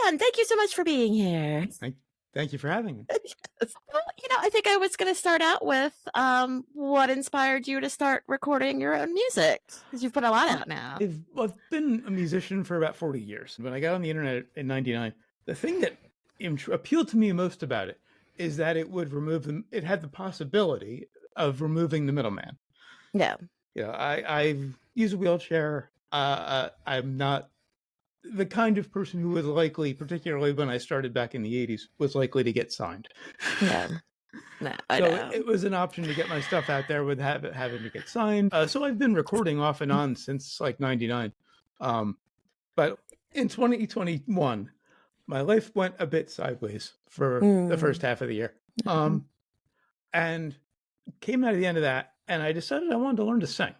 John, thank you so much for being here. Thank you for having me. Well, I think I was going to start out with what inspired you to start recording your own music? Because you've put a lot out now. I've been a musician for about 40 years. When I got on the internet in 99, the thing that appealed to me most about it is that it would it had the possibility of removing the middleman. Yeah. I use a wheelchair. I'm not the kind of person who was likely, particularly when I started back in the 80s, was likely to get signed. Yeah. No, I So know. it was an option to get my stuff out there without having to get signed. So I've been recording off and on since like 99. But in 2021, my life went a bit sideways for the first half of the year. And came out of the end of that, and I decided I wanted to learn to sing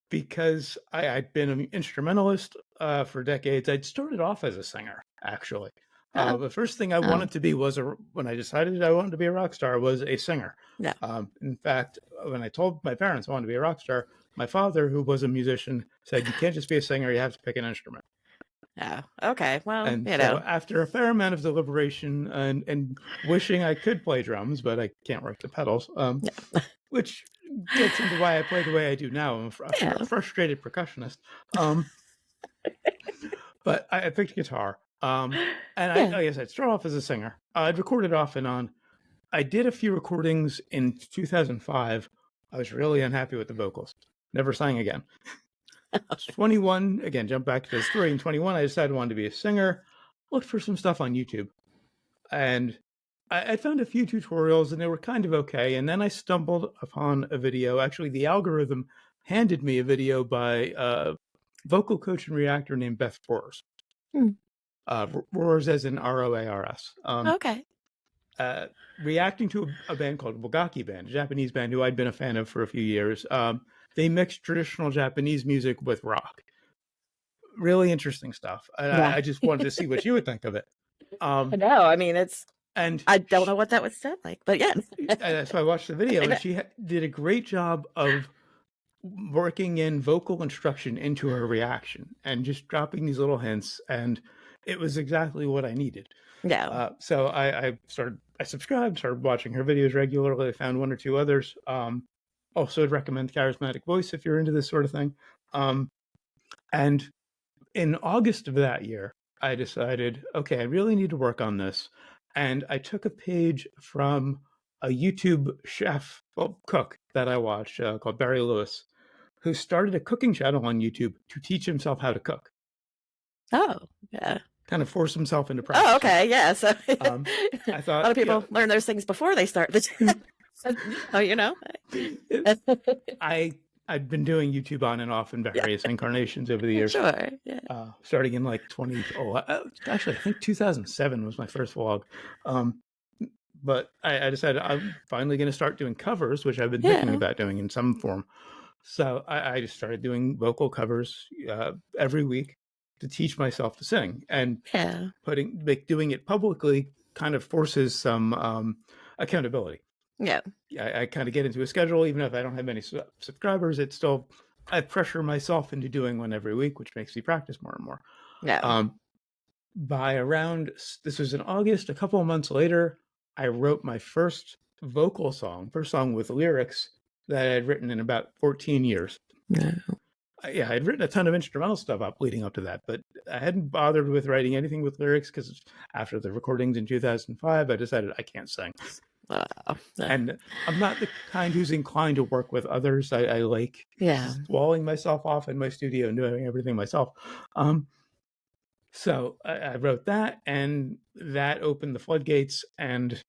because I'd been an instrumentalist for decades. I'd started off as a singer, actually. The first thing I wanted to be when I decided I wanted to be a rock star, was a singer. Yeah. In fact, when I told my parents I wanted to be a rock star, my father, who was a musician, said, "You can't just be a singer, you have to pick an instrument." Oh, okay. Well, And so after a fair amount of deliberation and wishing I could play drums, but I can't work the pedals, which gets into why I play the way I do now. I'm a frustrated percussionist. But I picked guitar. And I guess I'd start off as a singer. I'd recorded off and on. I did a few recordings in 2005. I was really unhappy with the vocals. Never sang again. 21, again, jump back to the story. In 21, I decided I wanted to be a singer. Looked for some stuff on YouTube. And I found a few tutorials, and they were kind of okay. And then I stumbled upon a video. Actually, the algorithm handed me a video by a vocal coach and reactor named Beth Roars. Roars as in Roars. Okay. Reacting to a band called Wagaki Band, a Japanese band who I'd been a fan of for a few years. They mixed traditional Japanese music with rock. Really interesting stuff. I just wanted to see what you would think of it. No, I mean, I don't know what that would sound like, but yeah. So I watched the video, and she did a great job of working in vocal instruction into her reaction and just dropping these little hints, and it was exactly what I needed. Yeah. So I subscribed, started watching her videos regularly. I found one or two others. Also would recommend Charismatic Voice if you're into this sort of thing. And in August of that year, I decided, okay, I really need to work on this. And I took a page from a YouTube cook that I watched called Barry Lewis, who started a cooking channel on YouTube to teach himself how to cook. Oh, yeah. Kind of force himself into practice. Oh, okay, yeah. So I thought a lot of people learn those things before they start. I'd been doing YouTube on and off in various incarnations over the years. Sure. Yeah. Starting in like actually, I think 2007 was my first vlog. But I decided I'm finally going to start doing covers, which I've been thinking about doing in some form. So I just started doing vocal covers every week to teach myself to sing, and doing it publicly kind of forces some accountability. Yeah. I kind of get into a schedule, even if I don't have many subscribers. It's still, I pressure myself into doing one every week, which makes me practice more and more. Yeah. This was in August, a couple of months later, I wrote my first song with lyrics that I had written in about 14 years. Yeah, I'd written a ton of instrumental stuff leading up to that, but I hadn't bothered with writing anything with lyrics because after the recordings in 2005, I decided I can't sing. And I'm not the kind who's inclined to work with others. I like walling myself off in my studio and doing everything myself. So I wrote that, and that opened the floodgates. And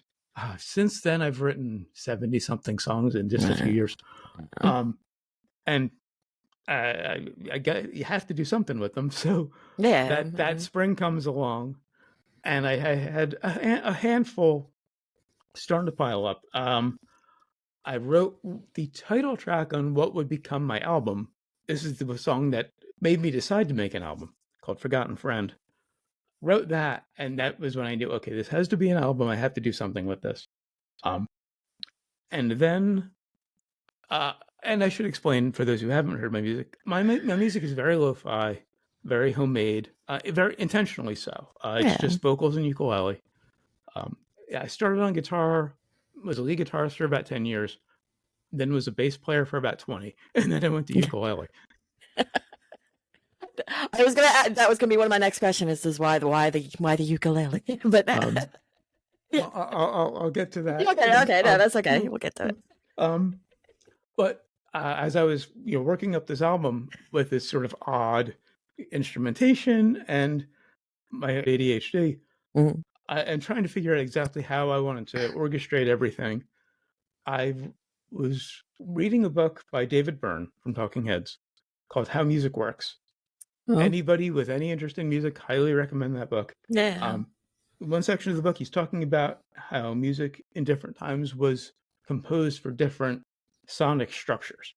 since then, I've written 70-something songs in just a few years. And you have to do something with them. So that spring comes along, and I had a handful starting to pile up. I wrote the title track on what would become my album. This is the song that made me decide to make an album, called Forgotten Friend. Wrote that, and that was when I knew, okay, this has to be an album. I have to do something with this. And then, and I should explain for those who haven't heard my music. My music is very lo-fi. very homemade, very intentionally so. It's Yeah. just vocals and ukulele. I started on guitar, was a lead guitarist for about 10 years, then was a bass player for about 20, and then I went to ukulele. I was gonna. That was gonna be one of my next questions. Is why the ukulele? But yeah. I'll get to that. Okay. No, that's okay. We'll get to it. But as I was working up this album with this sort of odd instrumentation and my ADHD, and trying to figure out exactly how I wanted to orchestrate everything, I was reading a book by David Byrne from Talking Heads called How Music Works. Anybody with any interest in music, highly recommend that book. Yeah. One section of the book, he's talking about how music in different times was composed for different sonic structures.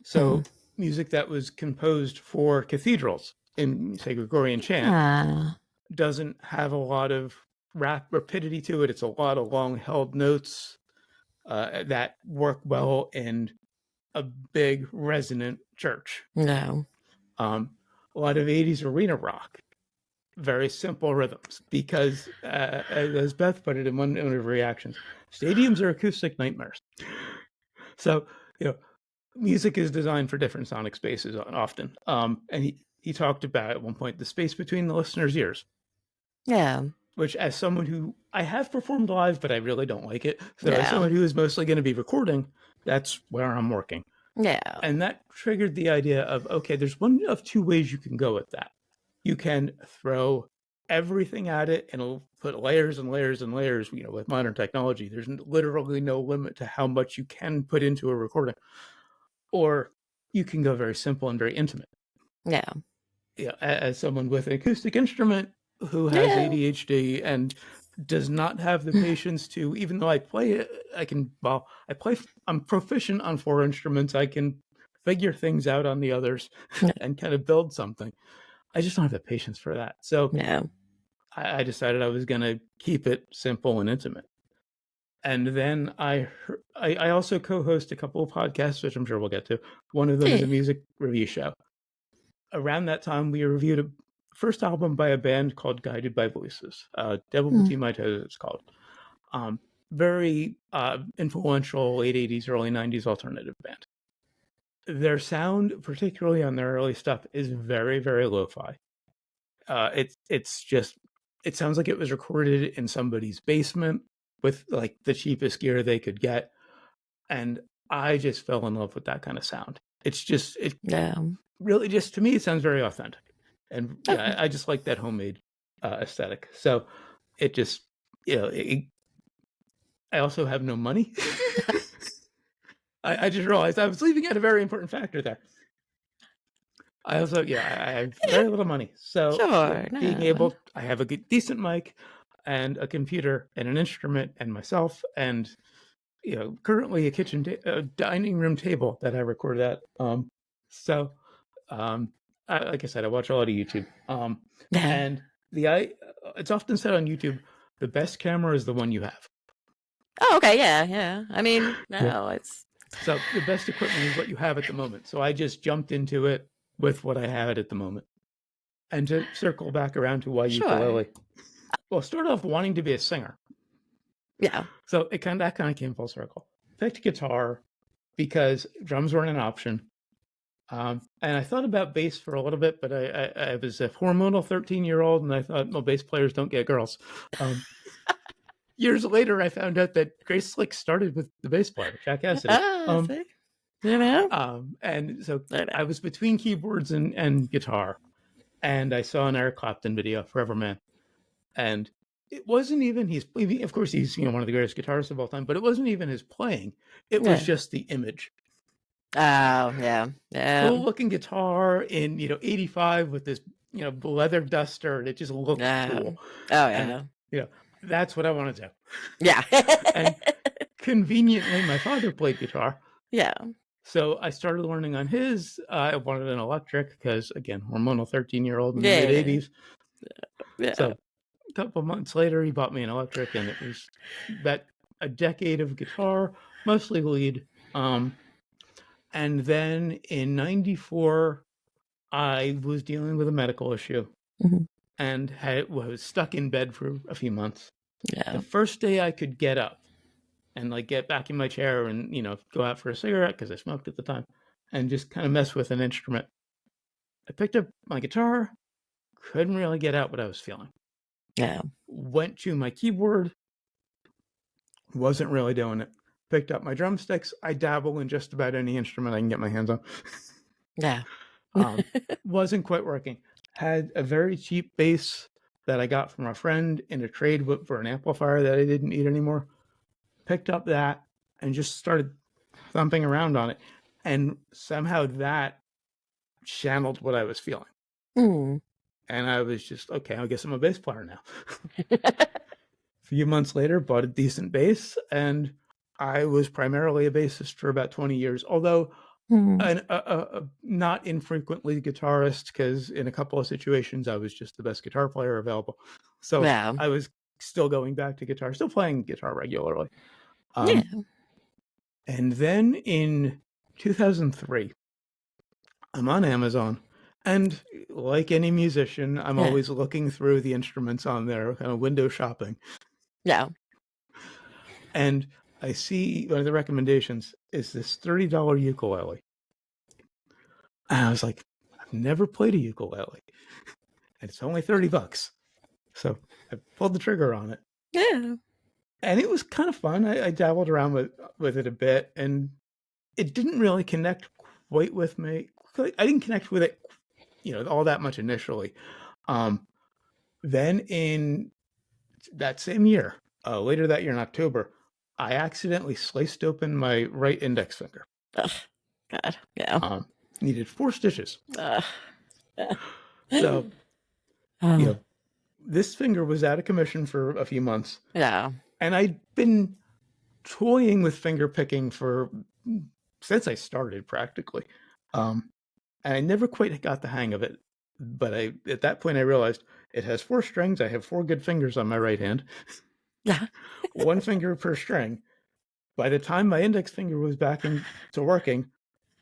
So music that was composed for cathedrals in, say, Gregorian chant doesn't have a lot of rapidity to it. It's a lot of long held notes that work well in a big resonant church. No. A lot of 80s arena rock, very simple rhythms, because as Beth put it in one of her reactions, stadiums are acoustic nightmares. So, music is designed for different sonic spaces often. And he talked about at one point the space between the listener's ears. Yeah. Which, as someone who I have performed live, but I really don't like it. So as someone who is mostly going to be recording, that's where I'm working. Yeah. And that triggered the idea of, okay, there's one of two ways you can go with that. You can throw everything at it and it'll put layers and layers and layers. With modern technology, there's literally no limit to how much you can put into a recording. Or you can go very simple and very intimate. Yeah. As someone with an acoustic instrument who has ADHD and does not have the patience to, even though I play it, I'm proficient on 4 instruments. I can figure things out on the others and kind of build something. I just don't have the patience for that. So I decided I was going to keep it simple and intimate. And then I also co-host a couple of podcasts, which I'm sure we'll get to. One of them is a music review show. Around that time, we reviewed a first album by a band called Guided by Voices. Devil Between My Toes, it's called. Very influential late 80s, early 90s alternative band. Their sound, particularly on their early stuff, is very, very lo-fi. It's just, it sounds like it was recorded in somebody's basement with like the cheapest gear they could get. And I just fell in love with that kind of sound. It's just, really just, to me, it sounds very authentic. And I just like that homemade aesthetic. So it just, I also have no money. I just realized I was leaving out a very important factor there. I also, I have very little money. So being able, I have a decent mic and a computer and an instrument and myself and, currently a dining room table that I record at. Like I said, I watch a lot of YouTube. And it's often said on YouTube, the best camera is the one you have. Oh, okay. Yeah. I mean, it's. So the best equipment is what you have at the moment. So I just jumped into it with what I had at the moment. And to circle back around to why ukulele. Well, started off wanting to be a singer. Yeah. So that kind of came full circle. Picked guitar because drums weren't an option. And I thought about bass for a little bit, but I was a hormonal 13-year-old, and I thought, well, bass players don't get girls. Years later, I found out that Grace Slick started with the bass player, Jack Cassidy. And so I was between keyboards and guitar, and I saw an Eric Clapton video, Forever Man. And it wasn't even of course, he's one of the greatest guitarists of all time, but it wasn't even his playing. It was just the image. Oh, yeah. Cool looking guitar in, 85 with this, leather duster, and it just looked cool. Oh, yeah. And, that's what I want to do. Yeah. And conveniently, my father played guitar. Yeah. So I started learning on his. I wanted an electric because, again, hormonal 13-year-old in the mid-80s. Yeah. So a couple months later, he bought me an electric, and it was a decade of guitar, mostly lead. And then in 94, I was dealing with a medical issue and was stuck in bed for a few months. Yeah. The first day I could get up and like get back in my chair and, go out for a cigarette because I smoked at the time and just kind of mess with an instrument. I picked up my guitar, couldn't really get out what I was feeling. Yeah. Went to my keyboard, wasn't really doing it. Picked up my drumsticks. I dabble in just about any instrument I can get my hands on. Yeah. Wasn't quite working. Had a very cheap bass that I got from a friend in a trade for an amplifier that I didn't need anymore. Picked up that and just started thumping around on it. And somehow that channeled what I was feeling. Mm. And I was just, okay, I guess I'm a bass player now. A few months later, bought a decent bass, and I was primarily a bassist for about 20 years, although not infrequently guitarist, because in a couple of situations I was just the best guitar player available. So Yeah. I was still going back to guitar, still playing guitar regularly. Yeah. And then in 2003, I'm on Amazon, and like any musician, I'm always looking through the instruments on there, kind of window shopping. Yeah. And I see one of the recommendations is this $30 ukulele. And I was like, I've never played a ukulele. And it's only $30. So I pulled the trigger on it. Yeah. And it was kind of fun. I dabbled around with it a bit, and it didn't really connect quite with me. I didn't connect with it, all that much initially. Then in that same year, later that year in October, I accidentally sliced open my right index finger. Ugh, God. Yeah. Needed 4 stitches. Yeah. So, this finger was out of commission for a few months. Yeah. And I'd been toying with finger picking since I started practically. And I never quite got the hang of it. But at that point I realized it has 4 strings. I have 4 good fingers on my right hand. Yeah. 1 finger per string. By the time my index finger was back into working,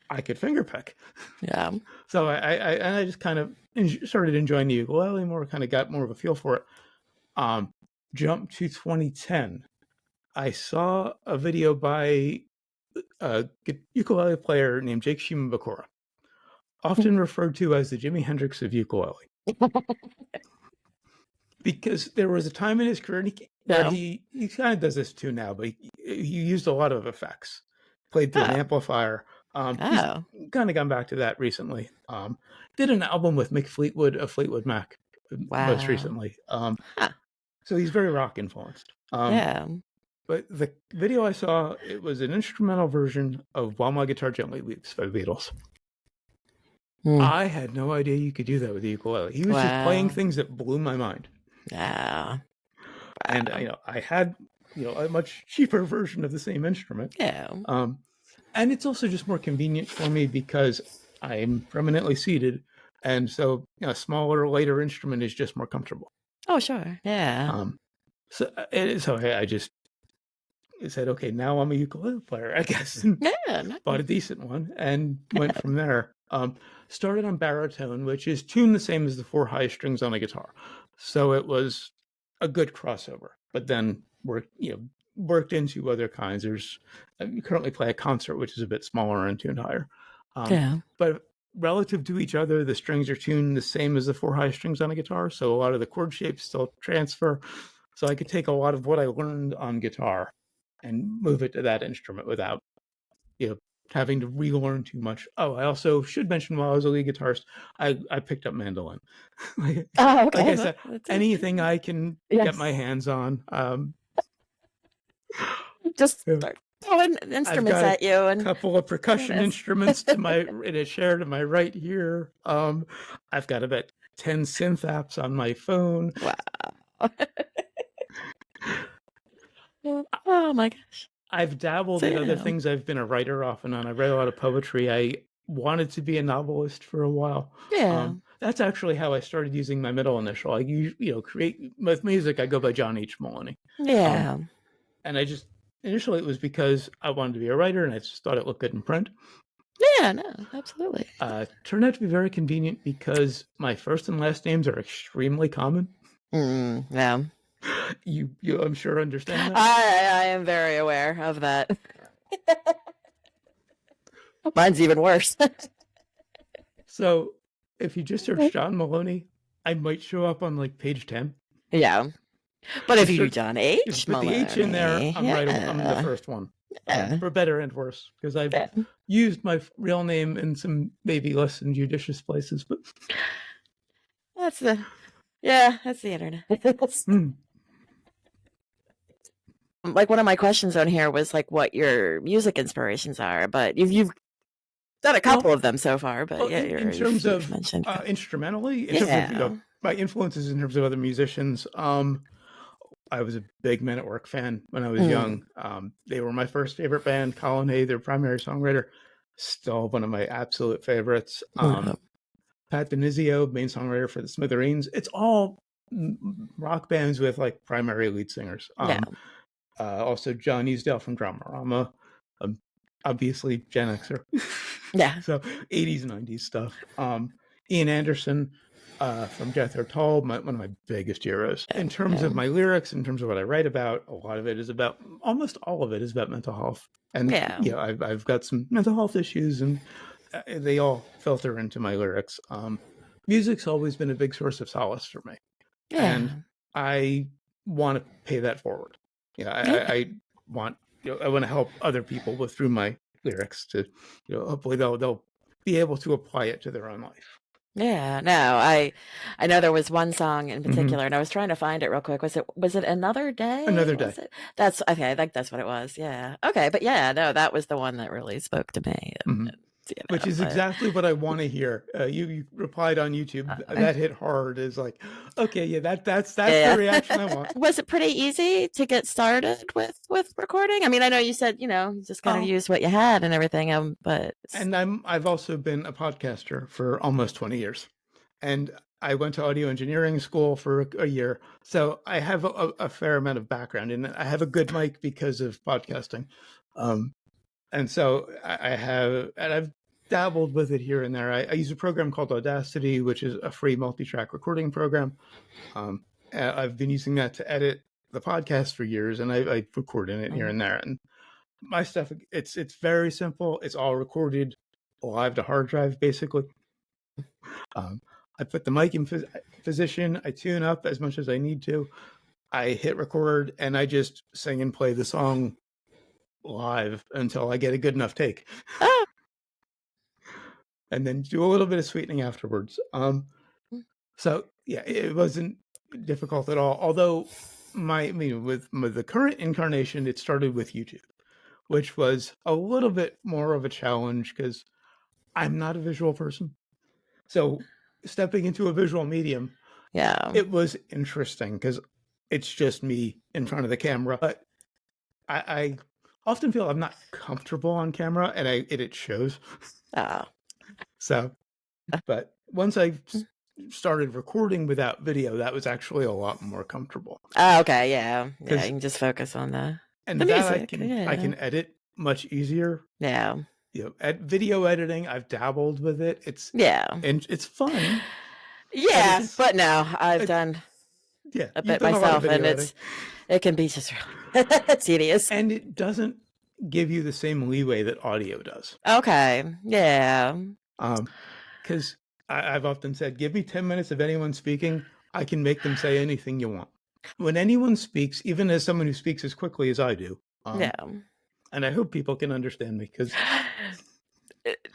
I could finger pick. Yeah. So I just kind of started enjoying the ukulele more, kind of got more of a feel for it. Jump to 2010. I saw a video by a ukulele player named Jake Shimabukuro, often referred to as the Jimi Hendrix of ukulele. Because there was a time in his career where he kind of does this too now, but he used a lot of effects, played through an amplifier. He's kind of gone back to that recently. Did an album with Mick Fleetwood of Fleetwood Mac most recently. So he's very rock influenced. But the video I saw, it was an instrumental version of While My Guitar Gently Weeps by the Beatles. I had no idea you could do that with the ukulele. He was just playing things that blew my mind. Yeah. And I had a much cheaper version of the same instrument. Yeah. And it's also just more convenient for me because I'm permanently seated, and so a smaller, lighter instrument is just more comfortable. Oh, sure. Yeah. So I just said, okay, now I'm a ukulele player, I guess. And bought a decent one and went from there. Started on baritone, which is tuned the same as the 4 high strings on a guitar. So it was a good crossover, but then worked into other kinds. I currently play a concert, which is a bit smaller and tuned higher. But relative to each other, the strings are tuned the same as the 4 high strings on a guitar. So a lot of the chord shapes still transfer. So I could take a lot of what I learned on guitar and move it to that instrument without, having to relearn too much. Oh, I also should mention while I was a lead guitarist, I picked up mandolin. Like I said, anything I can get my hands on. Just start throwing instruments at you. And a couple of percussion instruments in a chair to my right here. I've got about 10 synth apps on my phone. Wow. Oh my gosh. I've dabbled in other things. I've been a writer off and on. I read a lot of poetry. I wanted to be a novelist for a while. Yeah. That's actually how I started using my middle initial. I create with music. I go by John H Maloney. Yeah. And I just initially it was because I wanted to be a writer and I just thought it looked good in print. Yeah, no, absolutely. Turned out to be very convenient because my first and last names are extremely common. Yeah. You, I'm sure, understand that. I am very aware of that. Mine's even worse. So if you just search John Maloney, I might show up on like page 10. Yeah. But if Just you do search, John if you H put the H in there, Maloney, I'm right. I'm the yeah. first one, Yeah. for better and worse, because I've Yeah. used my real name in some maybe less than judicious places. But That's the internet. Like one of my questions on here was like what your music inspirations are, but you've done a couple of them so far. But yeah, in terms you've of mentioned instrumentally, in terms of yeah. my influences in terms of other musicians, I was a big Men at Work fan when I was young. They were my first favorite band. Colin Hay, their primary songwriter, still one of my absolute favorites. Pat Denizio, main songwriter for the Smithereens. It's all rock bands with like primary lead singers. Also John Easdale from Dramarama, obviously Gen Xer. Yeah. So 80s, 90s stuff. Ian Anderson from Jethro Tull, one of my biggest heroes. In terms of my lyrics, in terms of what I write about, almost all of it is about mental health. And I've got some mental health issues, and they all filter into my lyrics. Music's always been a big source of solace for me, and I want to pay that forward. I want I want to help other people through my lyrics to hopefully they'll be able to apply it to their own life. Yeah, no, I know there was one song in particular, and I was trying to find it real quick. Was it Another Day? Another Day. That's okay. I think that's what it was. Yeah. Okay, but yeah, no, that was the one that really spoke to me. Which is exactly what I want to hear. You replied on YouTube. That hit hard. Is like, okay, yeah, that's the reaction I want. Was it pretty easy to get started with recording? I mean, I know you said you just kind of used what you had and everything. But I've also been a podcaster for almost 20 years, and I went to audio engineering school for a year, so I have a fair amount of background, and I have a good mic because of podcasting. And so I've dabbled with it here and there. I use a program called Audacity, which is a free multi-track recording program. I've been using that to edit the podcast for years, and I record in it here and there. And my stuff, it's very simple. It's all recorded live to hard drive, basically. I put the mic in position. I tune up as much as I need to. I hit record, and I just sing and play the song live until I get a good enough take. And then do a little bit of sweetening afterwards. So yeah, it wasn't difficult at all. Although with the current incarnation, it started with YouTube, which was a little bit more of a challenge because I'm not a visual person. So stepping into a visual medium, it was interesting because it's just me in front of the camera. But I often feel I'm not comfortable on camera, and it shows. So, but once I started recording without video, that was actually a lot more comfortable. Oh, okay, yeah. You can just focus on the music. I can edit much easier. Yeah. At video editing, I've dabbled with it. And it's fun. Yeah, but no, I've done a bit myself, and it can be just really tedious. And it doesn't give you the same leeway that audio does. Okay, yeah. Because I've often said, give me 10 minutes of anyone speaking, I can make them say anything you want. When anyone speaks, even as someone who speaks as quickly as I do, and I hope people can understand me because.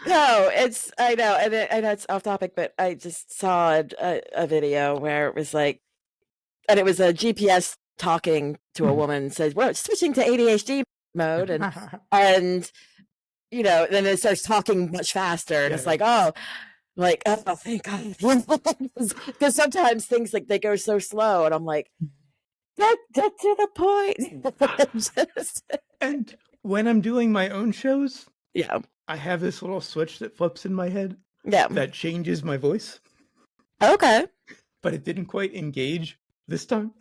No, I know, and I know it's off topic, but I just saw a video where it was like, and it was a GPS talking to a woman, says, "We're switching to ADHD mode," and then it starts talking much faster, and it's like, oh, thank God, because sometimes things like they go so slow, and I'm like, get to the point. And when I'm doing my own shows, I have this little switch that flips in my head that changes my voice. Okay. But it didn't quite engage this time.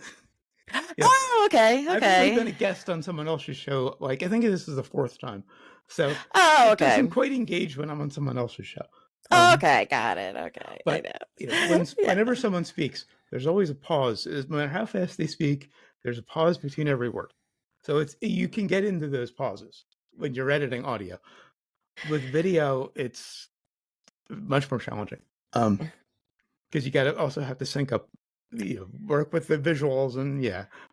Oh, okay. I've only been a guest on someone else's show. Like, I think this is the 4th time. So Oh, it okay. doesn't quite engage when I'm on someone else's show. Okay, got it. Okay, but I know. Whenever someone speaks, there's always a pause. No matter how fast they speak, there's a pause between every word. So you can get into those pauses when you're editing audio. With video, it's much more challenging because you got to also have to sync up, work with the visuals and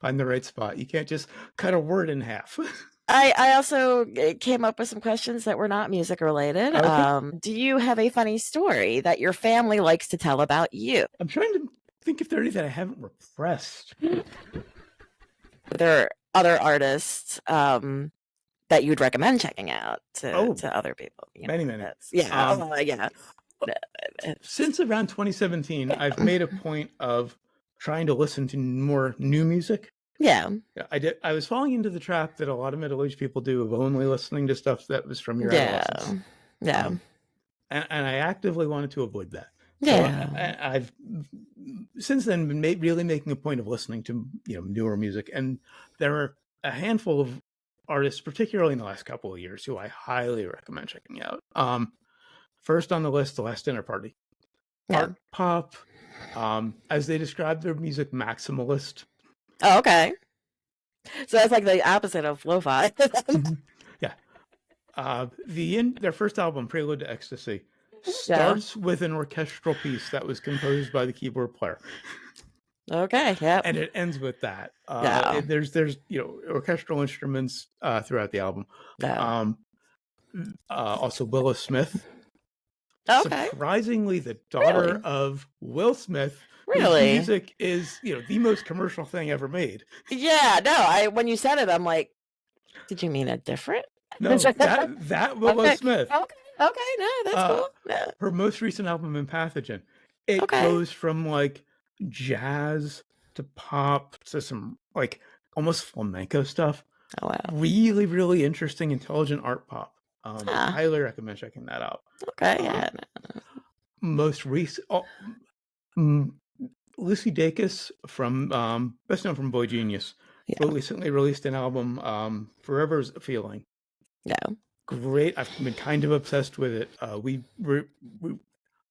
find the right spot. You can't just cut a word in half. I also came up with some questions that were not music related. Okay. Do you have a funny story that your family likes to tell about you? I'm trying to think if there are any that I haven't repressed. There are other artists that you'd recommend checking out to other people. Many. Yeah. Since around 2017, I've made a point of trying to listen to more new music. Yeah. I was falling into the trap that a lot of middle-aged people do of only listening to stuff that was from your adolescence. Yeah. And I actively wanted to avoid that. Yeah. So I've since then been really making a point of listening to newer music, and there are a handful of artists, particularly in the last couple of years, who I highly recommend checking out. First on the list, The Last Dinner Party. Art pop, as they describe their music, maximalist. Oh, okay. So that's like the opposite of lo-fi. Yeah. Their first album, Prelude to Ecstasy, starts with an orchestral piece that was composed by the keyboard player. Okay, yeah. And it ends with that. There's orchestral instruments throughout the album. Also Willow Smith. Okay. Surprisingly, the daughter of Will Smith. Really? Whose music is, the most commercial thing ever made. Yeah, no, when you said it, I'm like, did you mean a different? No, that Willow Smith. Okay, no, that's cool. Yeah. Her most recent album, In Pathogen, it goes from like jazz to pop to some like almost flamenco stuff. Oh wow! Really, really interesting, intelligent art pop. Highly recommend checking that out. Okay, yeah. Most recent, Lucy Dacus from best known from Boy Genius, who recently released an album, Forever's a Feeling. Yeah. Great. I've been kind of obsessed with it. We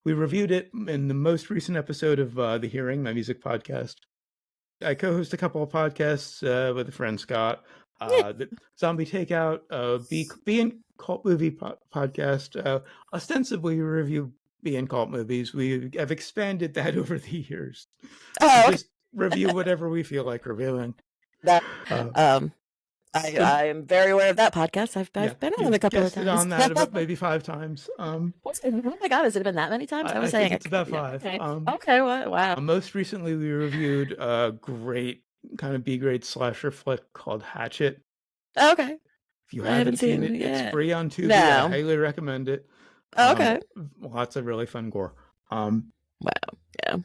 reviewed it in the most recent episode of The Hearing, my music podcast. I co-host a couple of podcasts with a friend, Scott. The Zombie Takeout, B and Cult Movie podcast. Ostensibly, we review B and cult movies. We have expanded that over the years. Just review whatever we feel like reviewing. I am very aware of that podcast. I've been on a couple of times. On that about maybe 5 times. Oh my god, has it been that many times? I was saying it's about 5. Okay, wow. Most recently, we reviewed a great kind of B-grade slasher flick called Hatchet. Okay. If you haven't seen it, it's free on Tubi. I highly recommend it. Okay. Lots of really fun gore. Wow. Yeah.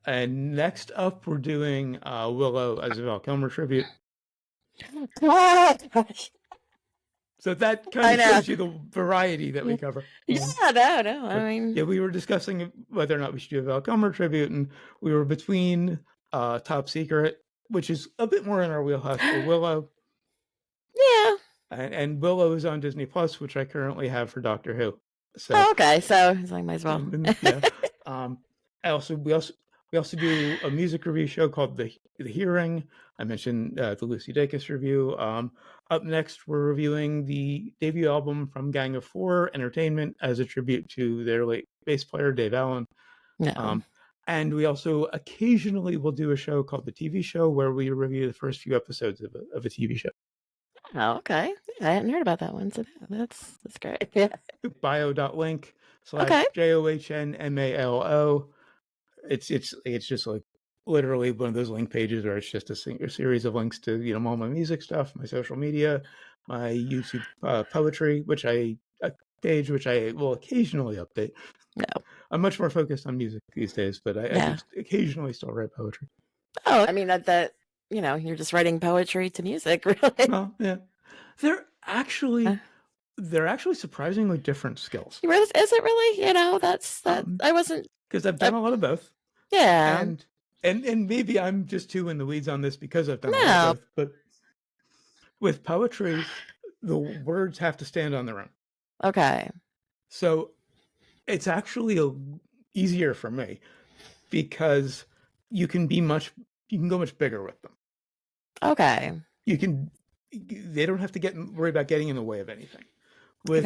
And next up, we're doing Willow as a Val Kilmer tribute. So that kind of shows you the variety that we cover. Yeah, no. I mean, we were discussing whether or not we should do a Val Kilmer tribute, and we were between Top Secret, which is a bit more in our wheelhouse, for Willow. Yeah. And Willow is on Disney Plus, which I currently have for Doctor Who. So, so it's like might as well. We also do a music review show called The Hearing. I mentioned the Lucy Dacus review. Up next, we're reviewing the debut album from Gang of Four Entertainment as a tribute to their late bass player, Dave Allen. And we also occasionally will do a show called The TV Show, where we review the first few episodes of a TV show. Oh, okay. I hadn't heard about that one, so that's great. Yeah. bio.link/JOHNMALO. It's just like literally one of those link pages where it's just a series of links to all my music stuff, my social media, my YouTube poetry, which I will occasionally update. No, I'm much more focused on music these days, but I occasionally still write poetry. Oh, I mean that you're just writing poetry to music, really. Well, yeah, they're actually surprisingly different skills. Is it really? That's that. I wasn't, because I've done a lot of both. Yeah, and maybe I'm just too in the weeds on this because I've done a lot of both. But with poetry, the words have to stand on their own. Okay. So it's actually easier for me because you can go much bigger with them. Okay. They don't have to worry about getting in the way of anything. With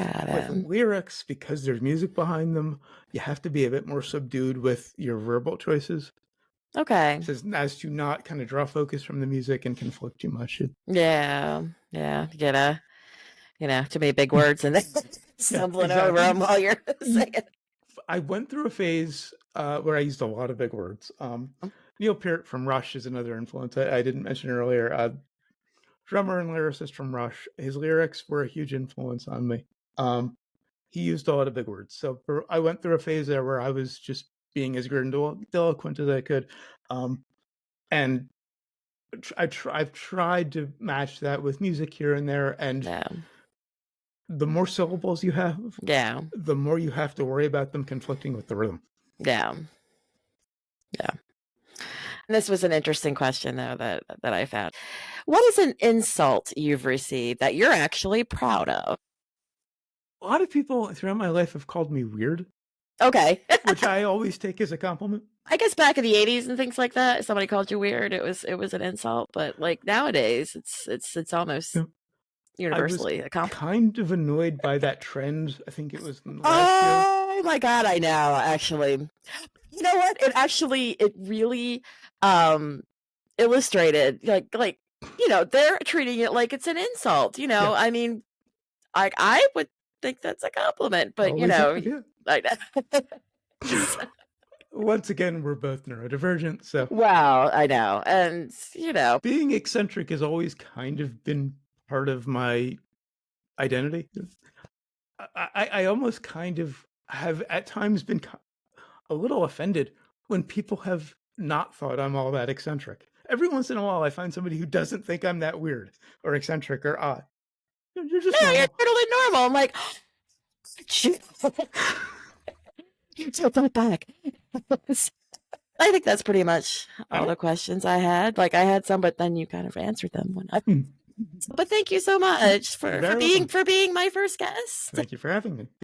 lyrics, because there's music behind them, you have to be a bit more subdued with your verbal choices. Okay. As to not kind of draw focus from the music and conflict too much. Yeah. You get too many big words and then stumbling over them while you're saying it. I went through a phase where I used a lot of big words. Neil Peart from Rush is another influence I didn't mention earlier. Drummer and lyricist from Rush. His lyrics were a huge influence on me. He used a lot of big words. So I went through a phase there where I was just being as grandiloquent as I could. And I've tried to match that with music here and there. And the more syllables you have, the more you have to worry about them conflicting with the rhythm. Yeah. And this was an interesting question, though, that I found. What is an insult you've received that you're actually proud of? A lot of people throughout my life have called me weird. Okay. Which I always take as a compliment. I guess back in the 80s and things like that, if somebody called you weird, it was an insult. But like nowadays, it's almost universally a compliment. Kind of annoyed by that trend. I think it was last year. Oh my God, I know, actually. You know what? It really illustrated like they're treating it like it's an insult. I mean, I would think that's a compliment, but once again, we're both neurodivergent, so wow, I know. And being eccentric has always kind of been part of my identity. I almost kind of have at times been a little offended when people have not thought I'm all that eccentric. Every once in a while I find somebody who doesn't think I'm that weird or eccentric or odd. You're just normal. You're totally normal. I'm like, you tilt that back. I think that's pretty much all the questions I had. Like I had some, but then you kind of answered them But thank you so much for being my first guest. Thank you for having me.